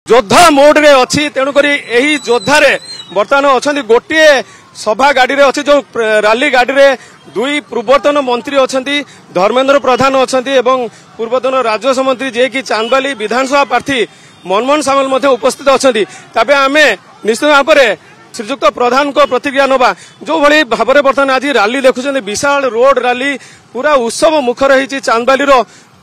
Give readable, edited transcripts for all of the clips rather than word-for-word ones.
योद्धा मोड रे अच्छी तेणुक यही योद्धारे बर्तमान अच्छा गोटे सभा गाड़ी रे अच्छी जो रैली गाड़ी रे दुई पूर्वतन मंत्री अच्छा धर्मेंद्र प्रधान अच्छा पूर्वतन राजस्व मंत्री जे कि चांदबाली विधानसभा प्रार्थी मनमोहन सामल उपस्थित अच्छा तबे आम निश्चित भाव में श्रीजुक्त प्रधान को प्रतिक्रिया नवा जो भाई भाव में बर्तमान आज रैली देखुं विशाल रोड रैली पूरा उत्सव मुखर होती चांदबाली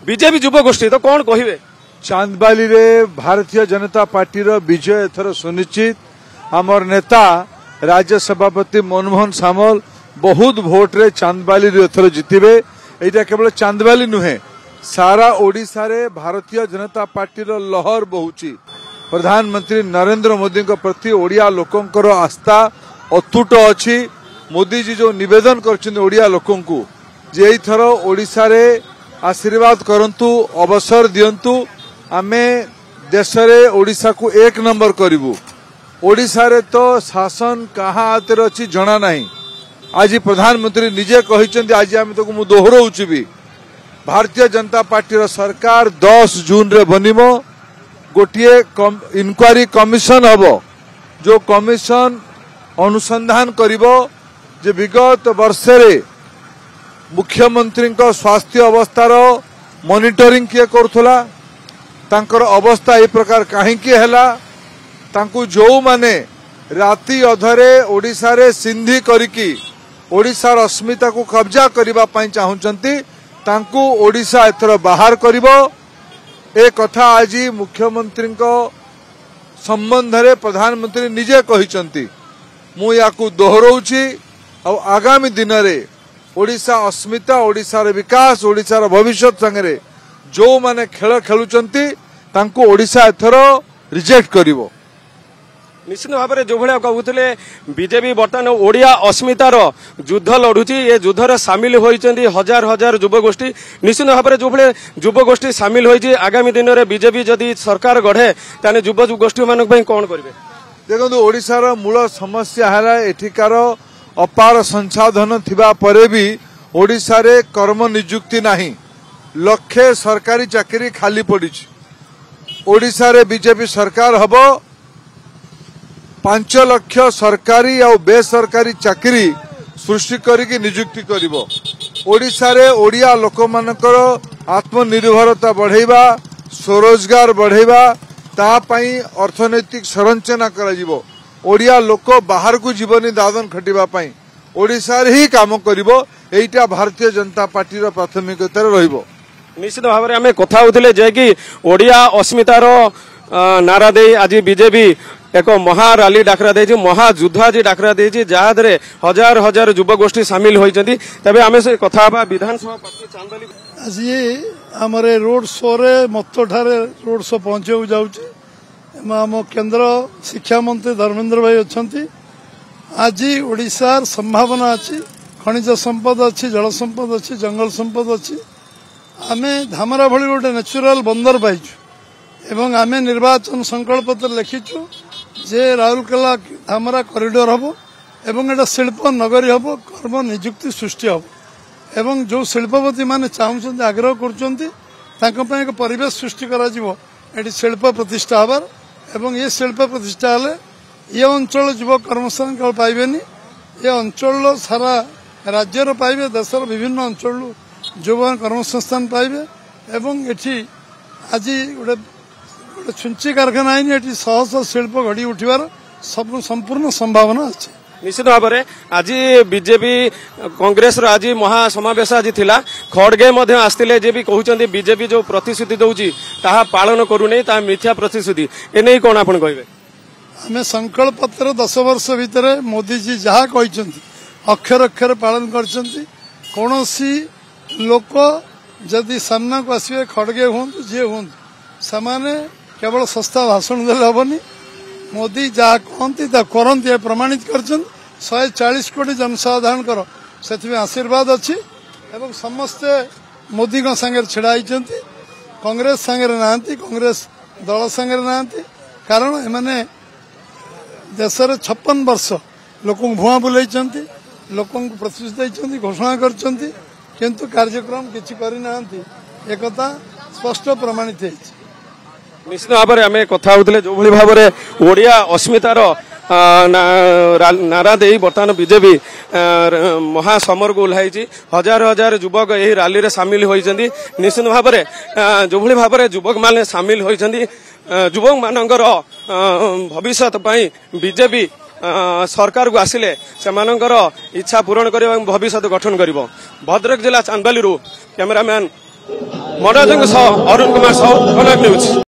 बीजेपी युव गोष्ठी तो कौन कहे चांदबाली रे भारतीय जनता पार्टी रो विजय एथर सुनिश्चित आमर नेता राज्य सभापति मनमोहन सामल बहुत भोट रे चांदबाली रे एथर जितिबे एटा केवल चांदबाली नुहे सारा ओडिशा रे भारतीय जनता पार्टी रो लहर बहुची प्रधानमंत्री नरेंद्र मोदी को प्रति ओडिया लोकंकर आस्था अतुट अछि मोदी जी जो निवेदन करछन ओडिया लोकन को जे एथर ओडिशा रे आशीर्वाद करंतु अवसर दियंतु आमे देश रे ओडिशा को एक नंबर करिवु ओडिशा रे तो शासन कहाँ हाथ अच्छी जना नहीं आज प्रधानमंत्री निजे कहिचंदी आज आमे तो मु दोहराउछि भी भारतीय जनता पार्टी रो सरकार 10 जून रे बनिमो गोटिए इनक्वारी कमिशन हबो जो कमिशन अनुसंधान करिवो जे विगत वर्ष रे मुख्यमंत्री को स्वास्थ्य अवस्थार मॉनिटरिंग किए करथुला तांकर अवस्था ए प्रकार काहे हैला तांकु जो माने राति अधरे ओडिशा रे सिंधी करिकी ओडिशार अस्मिता को कब्जा करिबा पई चाहुचंती तांकु ओडिशा एथर बाहर करिवो ए कथा आज मुख्यमंत्री को संबंध रे प्रधानमंत्री निजे कहिचंती मु याकु दोहराउछि और आगामी दिन रे ओडिशा अस्मिता ओडिशार विकास ओडिशार भविष्य संगे जो माने खेल खेलुचंती तांकु ओडिशा एथर रिजेक्ट करिवो निश्चित भाव में जो भाया कहते बीजेपी बर्तमान ओडिया अस्मितार युद्ध लड़ुची ये युद्ध में सामिल होती हजार हजार युवगोष्ठी निश्चित भाव में जो भाई युवगोष्ठी सामिल होती आगामी दिन में बीजेपी जदि सरकार गढ़े ताने युवगोष्ठी मान कौन करेंगे देखो ओडिशार मूल समस्या है एठिकार अपार संसाधन थिबा परे भी ओडिशा रे कर्म नियुक्ति नहीं लक्षे सरकारी चाकरी खाली पड़ी ओडिशा रे बीजेपी सरकार हबो 5 लाख सरकारी और बेसरकारी चाकरी सृष्टि करिकी नियुक्ति करिवो ओडिशा रे ओडिया लोक मानकर आत्मनिर्भरता बढ़ेबा स्वरोजगार बढ़ेबा ता पई अर्थनैतिक संरचना कराजिवो ओडिया लोक बाहर को जीवनी दादन खटिबा पई ओडिशा रे ही काम करिवो एइटा भारतीय जनता पार्टी रो प्राथमिकता रहिबो निश्चित भाव में आम कथा होते जे कि ओडिया अस्मितार नारा दे आज बीजेपी एक महा रैली डाकरा दे महायुद्ध आज डाकरा दे जहादे हजार हजार युवगोष्ठी सामिल होती तबे आम से कथा विधानसभा प्रार्थी चांदबाली आज आम रोड शो रे मत ठारे रोड शो पहुंचे जाऊँचे आम केंद्र शिक्षा मंत्री धर्मेंद्र भाई अच्छा आज ओडिशार संभावना अच्छी खनिज संपद अच्छी जल संपद अच्छी जंगल संपद अच्छी आम धामरा भली गोटे नेचुराल बंदर पाइचु एवं आम निर्वाचन संकल्प पत्र लिखिचु जे राउरकेला धामरा कॉरिडोर हम एवं एटा शिल्प नगरी हम कर्म नियुक्ति सृष्टि हम एवं जो शिल्पपति माने चाहते आग्रह कर एक परिवेश सृष्टि कर शिल्प प्रतिष्ठा हबार एवं ये शिल्प प्रतिष्ठा हेले ये अंचल युव कर्मसंस्थान पाइबेनी ये अंचल सारा राज्यर पाइबे देशर विभिन्न अंचल युव कर्मसंस्थान पाइबे एवं एठी आज गोटे छुंची कारखाना आईन ये शह शह शिल्प गढ़ी उठार संपूर्ण संभावना अच्छी निश्चित भाव में आज बीजेपी कांग्रेस आज महासमावेश आज थिला खड़गे आसते जे भी कहते बीजेपी जो प्रतिश्रुति दौची ताहा पालन करूनी ता मिथ्या प्रतिश्रुति एने कौन आप कहे आम संकल्प पत्र 10 वर्ष भितर मोदी जी जहाँ कहते अक्षर अक्षर पालन कर लोक जदि सामना को आसवे खड़गे हूँ जी हूँ से केवल सस्ता भाषण देले हेनी मोदी जहाँ कहती करती प्रमाणित कर 140 कोटी जनसाधारण से आशीर्वाद अच्छी एवं समस्ते मोदी सांगे छिड़ा कांग्रेस सांगे ना कांग्रेस दल सांगे ना कारण एमाने देश 56 वर्ष लोक भुआ बुलाई लोक प्रतिश्रुति घोषणा कर कार्यक्रम किसी करना एक स्पष्ट प्रमाणित है निश्चित भाव में आम कथा होते जो भाव में ओडिया अस्मितार नारा दे बर्तमान बीजेपी महासमर को ओह्लाई हजार हजार युवक यही रैली रे सामिल होती निश्चित भाव में जो भाव में युवक मैंने सामिल होती युवक मानकर भविष्य बीजेपी सरकार को आसिले से इच्छा पूरण कर भविष्य गठन कर भद्रक जिला चांदबाली कैमरामैन मनोज सह अरुण कुमार साहू कनक न्यूज।